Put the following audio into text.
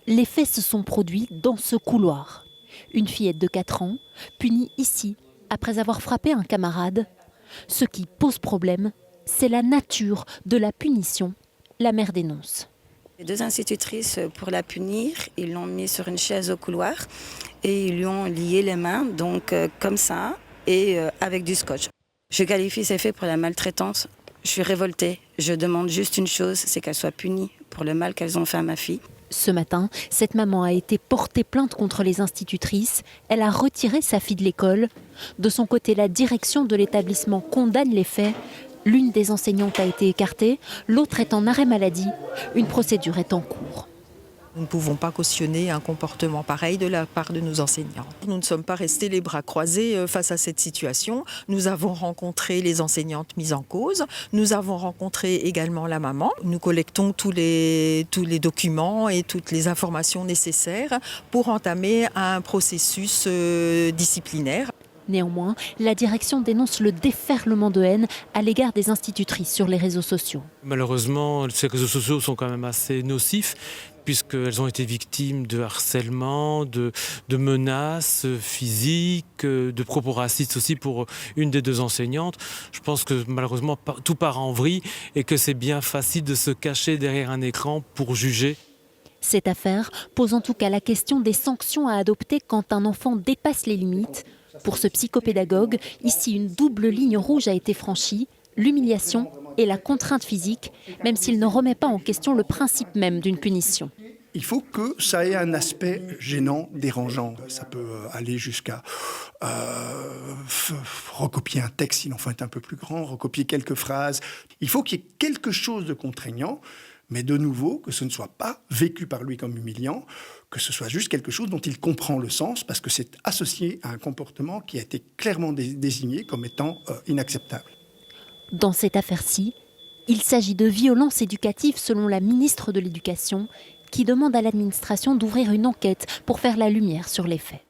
Les faits se sont produits dans ce couloir. Une fillette de 4 ans, punie ici, après avoir frappé un camarade. Ce qui pose problème, c'est la nature de la punition. La mère dénonce. Les 2 institutrices, pour la punir, ils l'ont mis sur une chaise au couloir et ils lui ont lié les mains, donc comme ça, et avec du scotch. Je qualifie ces faits pour la maltraitance. Je suis révoltée. Je demande juste une chose, c'est qu'elles soient punies pour le mal qu'elles ont fait à ma fille. Ce matin, cette maman a été portée plainte contre les institutrices. Elle a retiré sa fille de l'école. De son côté, la direction de l'établissement condamne les faits. L'une des enseignantes a été écartée, l'autre est en arrêt maladie. Une procédure est en cours. Nous ne pouvons pas cautionner un comportement pareil de la part de nos enseignants. Nous ne sommes pas restés les bras croisés face à cette situation. Nous avons rencontré les enseignantes mises en cause. Nous avons rencontré également la maman. Nous collectons tous les documents et toutes les informations nécessaires pour entamer un processus disciplinaire. Néanmoins, la direction dénonce le déferlement de haine à l'égard des institutrices sur les réseaux sociaux. Malheureusement, ces réseaux sociaux sont quand même assez nocifs puisqu'elles ont été victimes de harcèlement, de menaces physiques, de propos racistes aussi pour une des 2 enseignantes. Je pense que malheureusement tout part en vrille et que c'est bien facile de se cacher derrière un écran pour juger. Cette affaire pose en tout cas la question des sanctions à adopter quand un enfant dépasse les limites. Pour ce psychopédagogue, ici une double ligne rouge a été franchie, l'humiliation et la contrainte physique, même s'il ne remet pas en question le principe même d'une punition. Il faut que ça ait un aspect gênant, dérangeant. Ça peut aller jusqu'à recopier un texte, s'il en faut être un peu plus grand, recopier quelques phrases. Il faut qu'il y ait quelque chose de contraignant, mais de nouveau, que ce ne soit pas vécu par lui comme humiliant, que ce soit juste quelque chose dont il comprend le sens, parce que c'est associé à un comportement qui a été clairement désigné comme étant inacceptable. Dans cette affaire-ci, il s'agit de violences éducatives selon la ministre de l'Éducation, qui demande à l'administration d'ouvrir une enquête pour faire la lumière sur les faits.